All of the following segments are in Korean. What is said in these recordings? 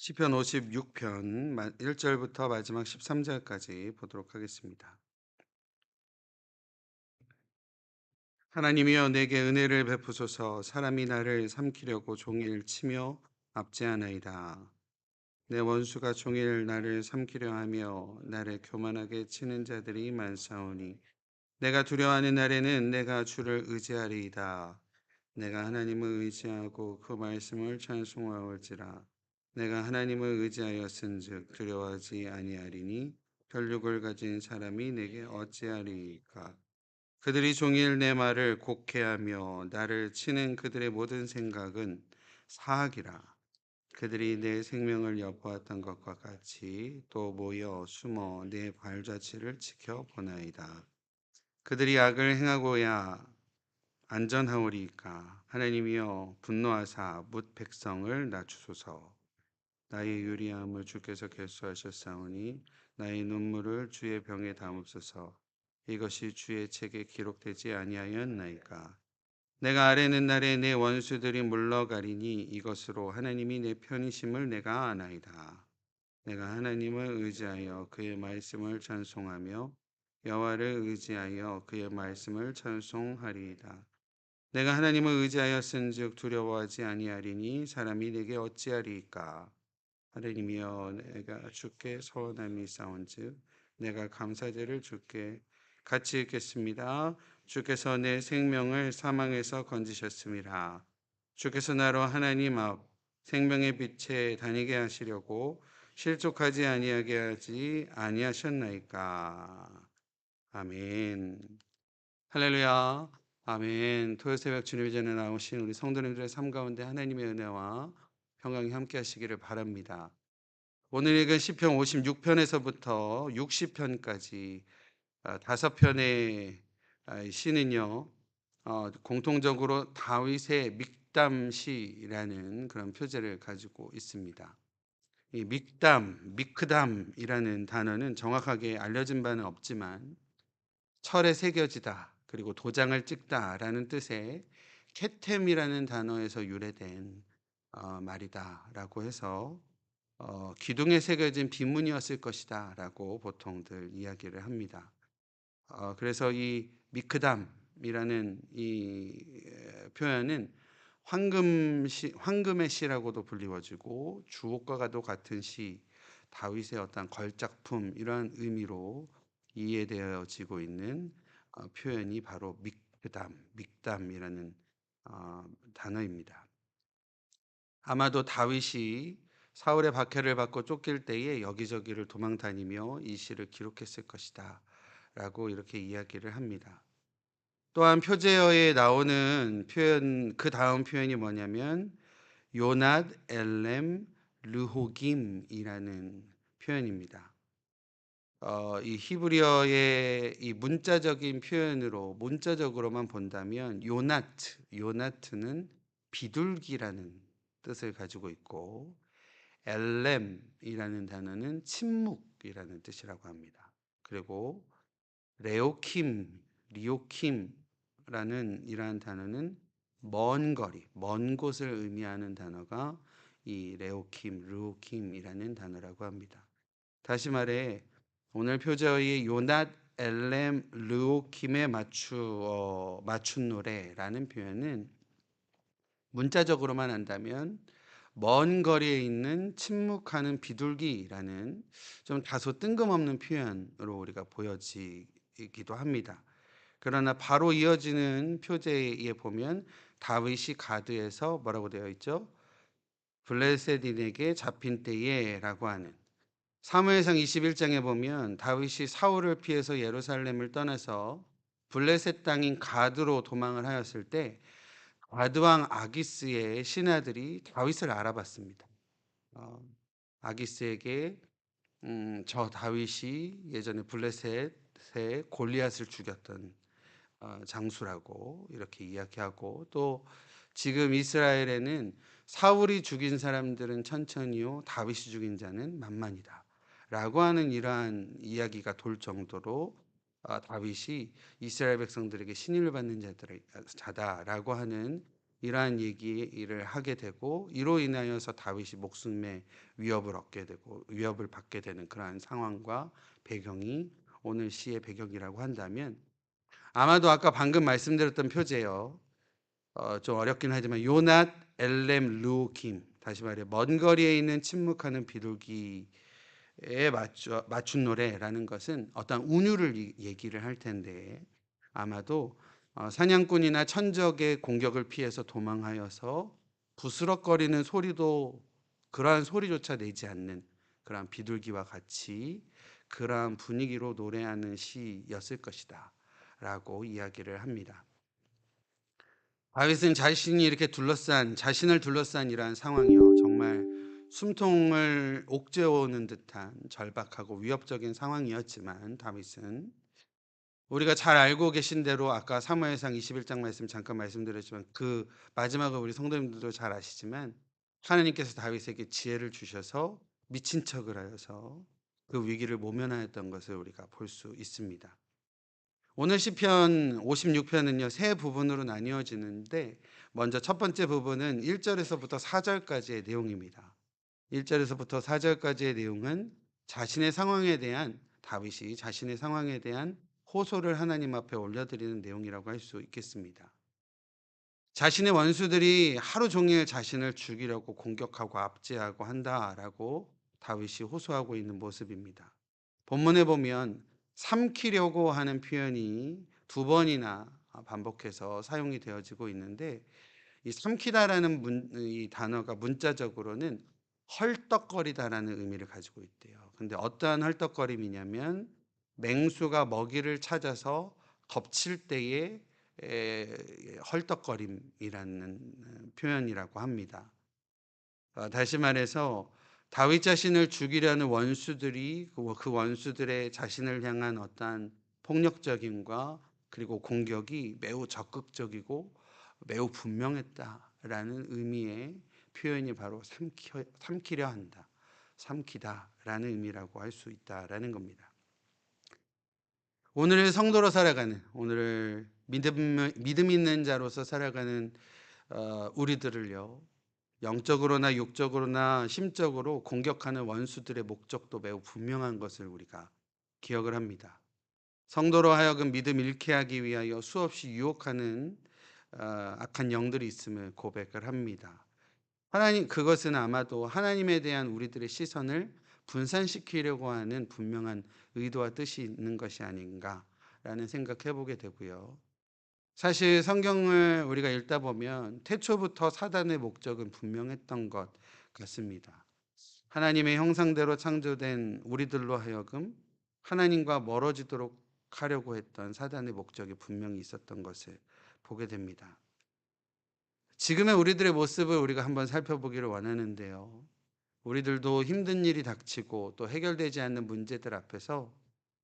시편 56편 1절부터 마지막 13절까지 보도록 하겠습니다. 하나님이여 내게 은혜를 베푸소서. 사람이 나를 삼키려고 종일 치며 압제하나이다. 내 원수가 종일 나를 삼키려 하며 나를 교만하게 치는 자들이 많사오니 내가 두려워하는 날에는 내가 주를 의지하리이다. 내가 하나님을 의지하고 그 말씀을 찬송하올지라. 내가 하나님을 의지하였은즉 두려워하지 아니하리니 혈육을 가진 사람이 내게 어찌하리까. 그들이 종일 내 말을 곡해하며 나를 치는 그들의 모든 생각은 사악이라. 그들이 내 생명을 엿보았던 것과 같이 또 모여 숨어 내 발자취를 지켜보나이다. 그들이 악을 행하고야 안전하오리이까. 하나님이여 분노하사 뭇 백성을 낮추소서. 나의 유리함을 주께서 결수하셨사오니 나의 눈물을 주의 병에 담읍소서. 이것이 주의 책에 기록되지 아니하였나이까. 내가 아뢰는 날에 내 원수들이 물러가리니 이것으로 하나님이 내 편이심을 내가 아나이다. 내가 하나님을 의지하여 그의 말씀을 찬송하며 여호와를 의지하여 그의 말씀을 찬송하리이다. 내가 하나님을 의지하였은즉 두려워하지 아니하리니 사람이 내게 어찌하리이까. 하나님이여 내가 주께 서원함이 싸운즉 내가 감사제를 주께 같이 읽겠습니다. 주께서 내 생명을 사망에서 건지셨습니다. 주께서 나로 하나님 앞 생명의 빛에 다니게 하시려고 실족하지 아니하게 하지 아니하셨나이까. 아멘. 할렐루야. 아멘. 토요 새벽 주님의 전에 나오신 우리 성도님들의 삶 가운데 하나님의 은혜와 평강이 함께 하시기를 바랍니다. 오늘 읽은 시편 56편에서부터 60편까지 다섯 편의 시는요. 공통적으로 다윗의 믹담시라는 그런 표제를 가지고 있습니다. 이 미크담이라는 단어는 정확하게 알려진 바는 없지만 철에 새겨지다 그리고 도장을 찍다라는 뜻의 케템이라는 단어에서 유래된 말이다라고 해서 기둥에 새겨진 비문이었을 것이다라고 보통들 이야기를 합니다. 그래서 이 미크담이라는 이 표현은 황금의 시라고도 불리워지고 주옥과도 같은 시, 다윗의 어떤 걸작품 이러한 의미로 이해되어지고 있는 표현이 바로 믹담이라는 단어입니다. 아마도 다윗이 사울의 박해를 받고 쫓길 때에 여기저기를 도망 다니며 이 시를 기록했을 것이다 라고 이렇게 이야기를 합니다. 또한 표제어에 나오는 표현, 그 다음 표현이 뭐냐면 요낫 엘렘 르호김이라는 표현입니다. 이 히브리어의 이 문자적인 표현으로 문자적으로만 본다면 요나트는 비둘기라는 뜻을 가지고 있고 엘렘이라는 단어는 침묵이라는 뜻이라고 합니다. 그리고 리오킴라는 이러한 단어는 먼 거리, 먼 곳을 의미하는 단어가 이 르호킴이라는 단어라고 합니다. 다시 말해 오늘 표제의 요낫 엘렘 르호킴에 맞춘 노래라는 표현은 문자적으로만 한다면 먼 거리에 있는 침묵하는 비둘기라는 좀 다소 뜬금없는 표현으로 우리가 보여지기도 합니다. 그러나 바로 이어지는 표제에 보면 다윗이 가드에서 뭐라고 되어 있죠? 블레셋인에게 잡힌 때에라고 하는 사무엘상 21장에 보면 다윗이 사울을 피해서 예루살렘을 떠나서 블레셋 땅인 가드로 도망을 하였을 때 가드왕 아기스의 신하들이 다윗을 알아봤습니다. 어, 아기스에게 저 다윗이 예전에 블레셋에 골리앗을 죽였던 장수라고 이렇게 이야기하고 또 지금 이스라엘에는 사울이 죽인 사람들은 천천히요 다윗이 죽인 자는 만만이다 라고 하는 이러한 이야기가 돌 정도로 다윗이 이스라엘 백성들에게 신임을 받는 자다라고 하는 이러한 얘기를 하게 되고 이로 인하여서 다윗이 목숨의 위협을 받게 되는 그러한 상황과 배경이 오늘 시의 배경이라고 한다면 아마도 아까 방금 말씀드렸던 표제요. 좀 어렵긴 하지만 요낫 엘렘 루김, 다시 말해 먼 거리에 있는 침묵하는 비둘기에 맞춘 노래라는 것은 어떤 운율을 얘기를 할 텐데 아마도 사냥꾼이나 천적의 공격을 피해서 도망하여서 부스럭거리는 소리도 그러한 소리조차 내지 않는 그러한 비둘기와 같이 그러한 분위기로 노래하는 시였을 것이다 라고 이야기를 합니다. 다윗은 자신을 둘러싼 이러한 상황이요, 정말 숨통을 옥죄어오는 듯한 절박하고 위협적인 상황이었지만 다윗은 우리가 잘 알고 계신 대로 아까 사무엘상 21장 말씀 잠깐 말씀드렸지만 그 마지막을 우리 성도님들도 잘 아시지만 하나님께서 다윗에게 지혜를 주셔서 미친 척을 하여서 그 위기를 모면하였던 것을 우리가 볼 수 있습니다. 오늘 시편 56편은요, 세 부분으로 나뉘어지는데 먼저 첫 번째 부분은 1절에서부터 4절까지의 내용입니다. 1절에서부터 4절까지의 내용은 다윗이 자신의 상황에 대한 호소를 하나님 앞에 올려드리는 내용이라고 할 수 있겠습니다. 자신의 원수들이 하루 종일 자신을 죽이려고 공격하고 압제하고 한다라고 다윗이 호소하고 있는 모습입니다. 본문에 보면 삼키려고 하는 표현이 두 번이나 반복해서 사용이 되어지고 있는데 이 삼키다라는 이 단어가 문자적으로는 헐떡거리다라는 의미를 가지고 있대요. 근데 어떠한 헐떡거림이냐면 맹수가 먹이를 찾아서 덮칠 때의 헐떡거림이라는 표현이라고 합니다. 다시 말해서 다윗 자신을 죽이려는 원수들이 그 원수들의 자신을 향한 어떠한 폭력적임과 그리고 공격이 매우 적극적이고 매우 분명했다라는 의미의 표현이 바로 삼키려 한다, 삼키다라는 의미라고 할 수 있다라는 겁니다. 오늘을 성도로 살아가는, 오늘을 믿음 있는 자로서 살아가는 우리들을요, 영적으로나 육적으로나 심적으로 공격하는 원수들의 목적도 매우 분명한 것을 우리가 기억을 합니다. 성도로 하여금 믿음 잃게 하기 위하여 수없이 유혹하는 악한 영들이 있음을 고백을 합니다. 그것은 아마도 하나님에 대한 우리들의 시선을 분산시키려고 하는 분명한 의도와 뜻이 있는 것이 아닌가라는 생각해 보게 되고요. 사실 성경을 우리가 읽다 보면 태초부터 사단의 목적은 분명했던 것 같습니다. 하나님의 형상대로 창조된 우리들로 하여금 하나님과 멀어지도록 하려고 했던 사단의 목적이 분명히 있었던 것을 보게 됩니다. 지금의 우리들의 모습을 우리가 한번 살펴보기를 원하는데요. 우리들도 힘든 일이 닥치고 또 해결되지 않는 문제들 앞에서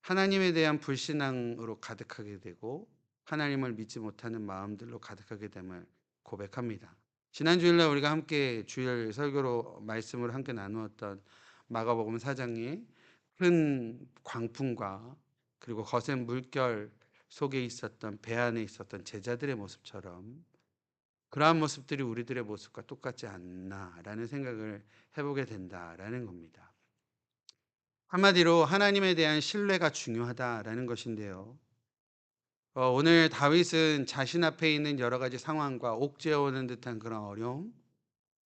하나님에 대한 불신앙으로 가득하게 되고 하나님을 믿지 못하는 마음들로 가득하게 됨을 고백합니다. 지난 주일날 우리가 함께 주일 설교로 말씀을 함께 나누었던 마가복음 4장의 큰 광풍과 그리고 거센 물결 속에 있었던 배 안에 있었던 제자들의 모습처럼 그러한 모습들이 우리들의 모습과 똑같지 않나라는 생각을 해보게 된다라는 겁니다. 한마디로 하나님에 대한 신뢰가 중요하다라는 것인데요. 오늘 다윗은 자신 앞에 있는 여러 가지 상황과 옥죄어오는 듯한 그런 어려움,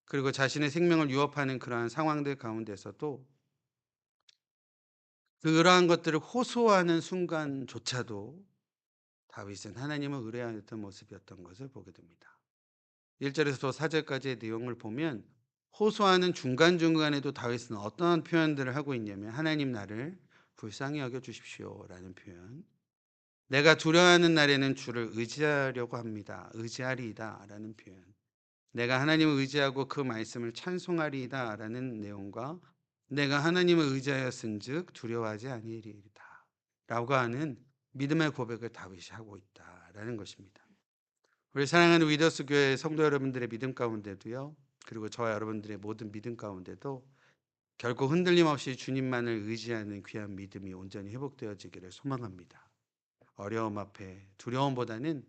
그리고 자신의 생명을 위협하는 그러한 상황들 가운데서도 그러한 것들을 호소하는 순간조차도 다윗은 하나님을 의뢰하였던 모습이었던 것을 보게 됩니다. 1절에서 4절까지의 내용을 보면 호소하는 중간중간에도 다윗은 어떠한 표현들을 하고 있냐면 하나님 나를 불쌍히 여겨 주십시오라는 표현, 내가 두려워하는 날에는 주를 의지하려고 합니다. 의지하리이다 라는 표현, 내가 하나님을 의지하고 그 말씀을 찬송하리이다 라는 내용과 내가 하나님을 의지하였은즉 두려워하지 아니하리이다 라고 하는 믿음의 고백을 다윗이 하고 있다라는 것입니다. 우리 사랑하는 위더스 교회 성도 여러분들의 믿음 가운데도요, 그리고 저와 여러분들의 모든 믿음 가운데도 결코 흔들림 없이 주님만을 의지하는 귀한 믿음이 온전히 회복되어지기를 소망합니다. 어려움 앞에 두려움보다는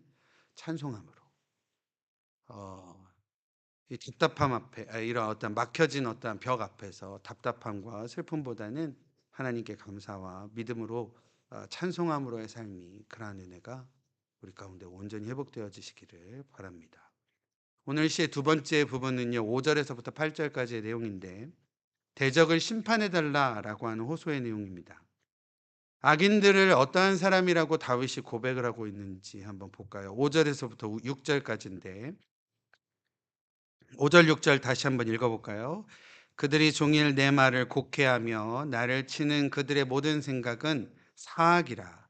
찬송함으로, 어, 이 답답함 앞에 이런 어떤 막혀진 어떤 벽 앞에서 답답함과 슬픔보다는 하나님께 감사와 믿음으로 찬송함으로의 삶이 그러한 은혜가 우리 가운데 온전히 회복되어지시기를 바랍니다. 오늘 시의 두 번째 부분은요, 5절에서부터 8절까지의 내용인데 대적을 심판해달라라고 하는 호소의 내용입니다. 악인들을 어떠한 사람이라고 다윗이 고백을 하고 있는지 한번 볼까요? 5절에서부터 6절까지인데 5절 6절 다시 한번 읽어볼까요? 그들이 종일 내 말을 곡해하며 나를 치는 그들의 모든 생각은 사악이라.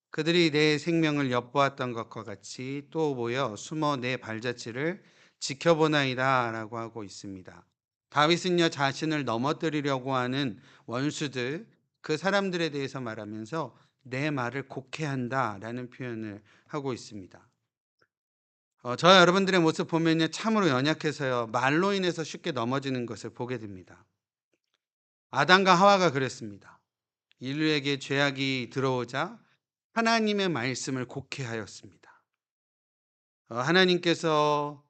그들이 내 생명을 엿보았던 것과 같이 또 모여 숨어 내 발자취를 지켜보나이다 라고 하고 있습니다. 다윗은요, 자신을 넘어뜨리려고 하는 원수들, 그 사람들에 대해서 말하면서 내 말을 곡해한다 라는 표현을 하고 있습니다. 저와 여러분들의 모습 보면요, 참으로 연약해서요, 말로 인해서 쉽게 넘어지는 것을 보게 됩니다. 아담과 하와가 그랬습니다. 인류에게 죄악이 들어오자 하나님의 말씀을 곡해하였습니다. 하나님께서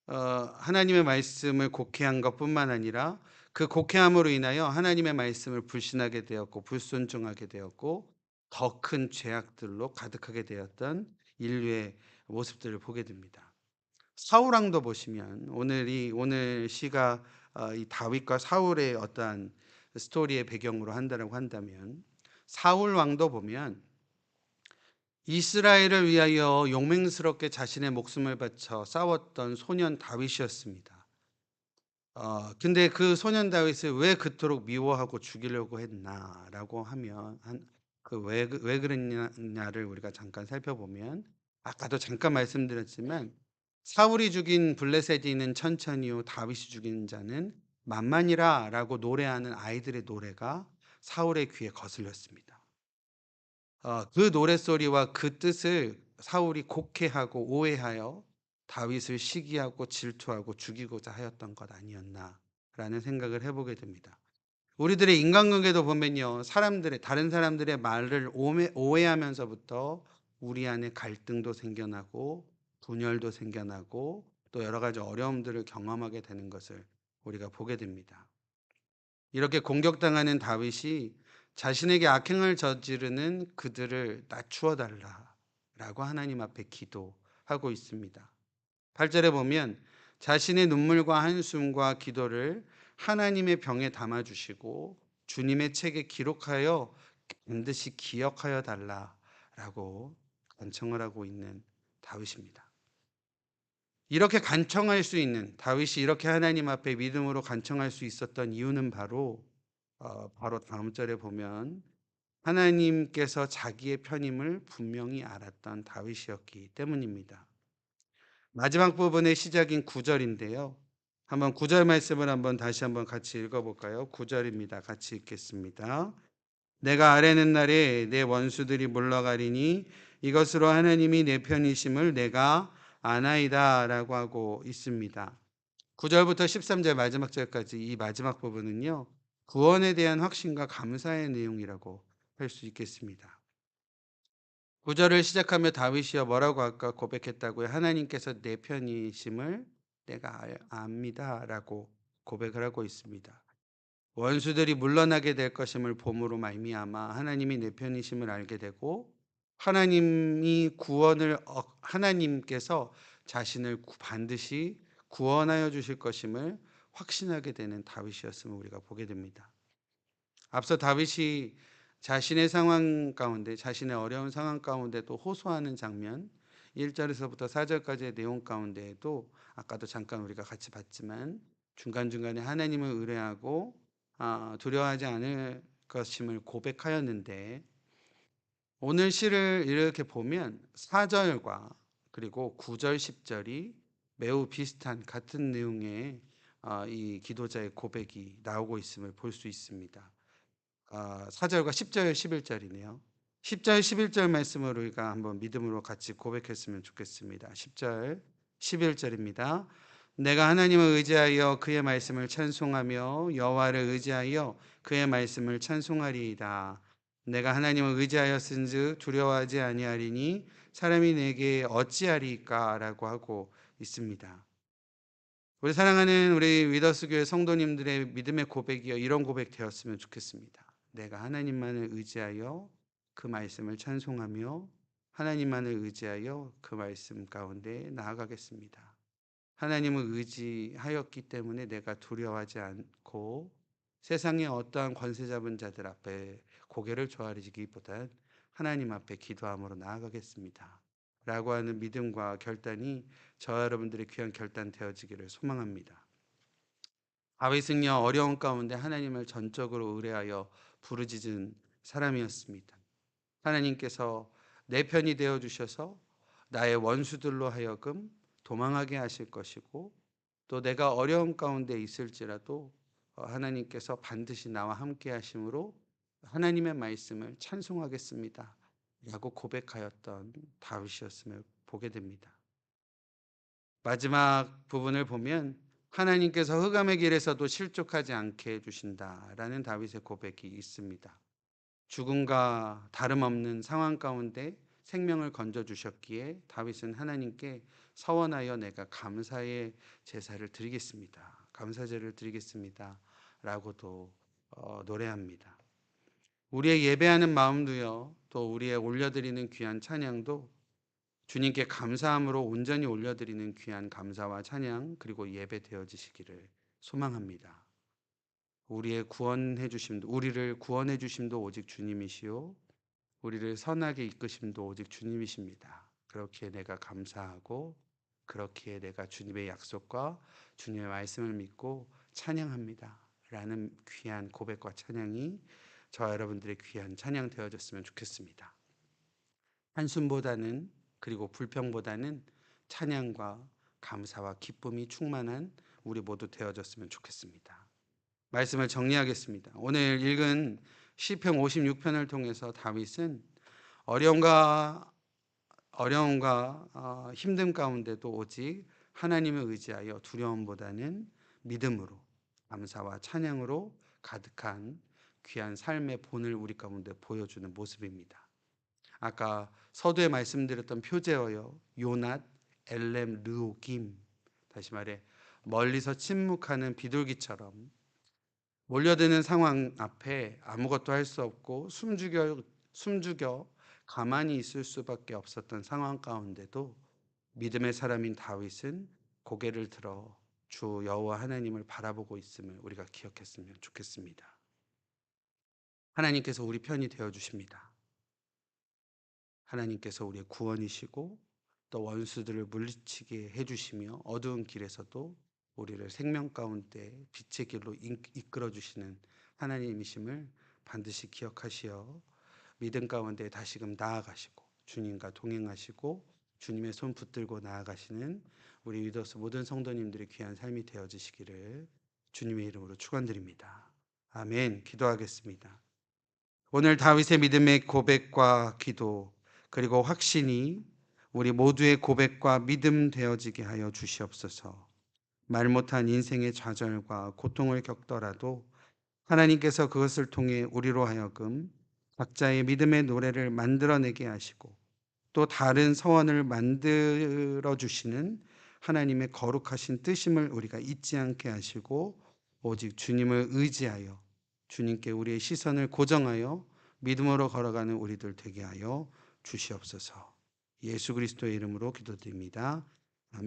하나님의 말씀을 곡해한 것뿐만 아니라 그 곡해함으로 인하여 하나님의 말씀을 불신하게 되었고 불순종하게 되었고 더 큰 죄악들로 가득하게 되었던 인류의 모습들을 보게 됩니다. 사울 왕도 보시면 오늘 시가 이 다윗과 사울의 어떠한 스토리의 배경으로 한다라고 한다면 사울 왕도 보면 이스라엘을 위하여 용맹스럽게 자신의 목숨을 바쳐 싸웠던 소년 다윗이었습니다. 근데 그 소년 다윗을 왜 그토록 미워하고 죽이려고 했나라고 하면 왜 그랬냐를 우리가 잠깐 살펴보면 아까도 잠깐 말씀드렸지만 사울이 죽인 블레셋이는 천천히요 다윗이 죽인 자는 만만이라라고 노래하는 아이들의 노래가 사울의 귀에 거슬렸습니다. 그 노랫소리와 그 뜻을 사울이 곡해하고 오해하여 다윗을 시기하고 질투하고 죽이고자 하였던 것 아니었나라는 생각을 해보게 됩니다. 우리들의 인간관계도 보면요, 다른 사람들의 말을 오해하면서부터 우리 안에 갈등도 생겨나고 분열도 생겨나고 또 여러 가지 어려움들을 경험하게 되는 것을 우리가 보게 됩니다. 이렇게 공격당하는 다윗이 자신에게 악행을 저지르는 그들을 낮추어 달라라고 하나님 앞에 기도하고 있습니다. 8절에 보면 자신의 눈물과 한숨과 기도를 하나님의 병에 담아 주시고 주님의 책에 기록하여 반드시 기억하여 달라라고 간청을 하고 있는 다윗입니다. 이렇게 간청할 수 있는 다윗이 이렇게 하나님 앞에 믿음으로 간청할 수 있었던 이유는 바로 다음 절에 보면 하나님께서 자기의 편임을 분명히 알았던 다윗이었기 때문입니다. 마지막 부분의 시작인 9절인데요. 한번 9절 말씀을 다시 한번 같이 읽어볼까요? 9절입니다. 같이 읽겠습니다. 내가 아뢰는 날에 내 원수들이 물러가리니 이것으로 하나님이 내 편이심을 내가 아나이다 라고 하고 있습니다. 9절부터 13절 마지막 절까지 이 마지막 부분은요, 구원에 대한 확신과 감사의 내용이라고 할 수 있겠습니다. 9절을 시작하며 다윗이여 뭐라고 아까 고백했다고요? 하나님께서 내 편이심을 내가 압니다 라고 고백을 하고 있습니다. 원수들이 물러나게 될 것임을 봄으로 말미암아 하나님이 내 편이심을 알게 되고 하나님께서 자신을 반드시 구원하여 주실 것임을 확신하게 되는 다윗이었음을 우리가 보게 됩니다. 앞서 다윗이 자신의 상황 가운데 자신의 어려운 상황 가운데도 호소하는 장면 1절에서부터 4절까지의 내용 가운데에도 아까도 잠깐 우리가 같이 봤지만 중간중간에 하나님을 의뢰하고 두려워하지 않을 것임을 고백하였는데 오늘 시를 이렇게 보면 4절과 그리고 9절 10절이 매우 비슷한 같은 내용의 이 기도자의 고백이 나오고 있음을 볼 수 있습니다. 4절과 10절 11절이네요. 10절 11절 말씀을 우리가 한번 믿음으로 같이 고백했으면 좋겠습니다. 10절 11절입니다. 내가 하나님을 의지하여 그의 말씀을 찬송하며 여호와를 의지하여 그의 말씀을 찬송하리이다. 내가 하나님을 의지하였은즉 두려워하지 아니하리니 사람이 내게 어찌하리까라고 하고 있습니다. 우리 사랑하는 우리 위더스 교회 성도님들의 믿음의 고백이요, 이런 고백 되었으면 좋겠습니다. 내가 하나님만을 의지하여 그 말씀을 찬송하며 하나님만을 의지하여 그 말씀 가운데 나아가겠습니다. 하나님을 의지하였기 때문에 내가 두려워하지 않고 세상의 어떠한 권세 잡은 자들 앞에 고개를 조아리기보단 하나님 앞에 기도함으로 나아가겠습니다. 라고 하는 믿음과 결단이 저와 여러분들의 귀한 결단 되어지기를 소망합니다. 다윗은요, 어려운 가운데 하나님을 전적으로 의뢰하여 부르짖은 사람이었습니다. 하나님께서 내 편이 되어 주셔서 나의 원수들로 하여금 도망하게 하실 것이고, 또 내가 어려움 가운데 있을지라도 하나님께서 반드시 나와 함께 하심으로 하나님의 말씀을 찬송하겠습니다 라고 고백하였던 다윗이었음을 보게 됩니다. 마지막 부분을 보면 하나님께서 흑암의 길에서도 실족하지 않게 해주신다라는 다윗의 고백이 있습니다. 죽음과 다름없는 상황 가운데 생명을 건져주셨기에 다윗은 하나님께 서원하여 내가 감사의 제사를 드리겠습니다. 감사제를 드리겠습니다. 라고도 노래합니다. 우리의 예배하는 마음도요, 또 우리의 올려드리는 귀한 찬양도 주님께 감사함으로 온전히 올려드리는 귀한 감사와 찬양, 그리고 예배 되어지시기를 소망합니다. 우리를 구원해 주심도 오직 주님이시요, 우리를 선하게 이끄심도 오직 주님이십니다. 그렇기에 내가 감사하고, 그렇기에 내가 주님의 약속과 주님의 말씀을 믿고 찬양합니다. 라는 귀한 고백과 찬양이 저와 여러분들의 귀한 찬양 되어졌으면 좋겠습니다. 한숨보다는, 그리고 불평보다는 찬양과 감사와 기쁨이 충만한 우리 모두 되어졌으면 좋겠습니다. 말씀을 정리하겠습니다. 오늘 읽은 시편 56편을 통해서 다윗은 어려움과 힘듦 가운데도 오직 하나님을 의지하여 두려움보다는 믿음으로, 감사와 찬양으로 가득한 귀한 삶의 본을 우리 가운데 보여주는 모습입니다. 아까 서두에 말씀드렸던 표제어요, 요낫, 엘렘, 르오김, 다시 말해 멀리서 침묵하는 비둘기처럼 몰려드는 상황 앞에 아무것도 할 수 없고 숨죽여 가만히 있을 수밖에 없었던 상황 가운데도 믿음의 사람인 다윗은 고개를 들어 주 여호와 하나님을 바라보고 있음을 우리가 기억했으면 좋겠습니다. 하나님께서 우리 편이 되어 주십니다. 하나님께서 우리의 구원이시고 또 원수들을 물리치게 해주시며 어두운 길에서도 우리를 생명 가운데 빛의 길로 이끌어 주시는 하나님이심을 반드시 기억하시어 믿음 가운데 다시금 나아가시고 주님과 동행하시고 주님의 손 붙들고 나아가시는 우리 위더스 모든 성도님들의 귀한 삶이 되어지시기를 주님의 이름으로 축원드립니다. 아멘. 기도하겠습니다. 오늘 다윗의 믿음의 고백과 기도, 그리고 확신이 우리 모두의 고백과 믿음 되어지게 하여 주시옵소서. 말 못한 인생의 좌절과 고통을 겪더라도 하나님께서 그것을 통해 우리로 하여금 각자의 믿음의 노래를 만들어내게 하시고 또 다른 서원을 만들어 주시는 하나님의 거룩하신 뜻임을 우리가 잊지 않게 하시고 오직 주님을 의지하여 주님께 우리의 시선을 고정하여 믿음으로 걸어가는 우리들 되게 하여 주시옵소서. 예수 그리스도의 이름으로 기도드립니다.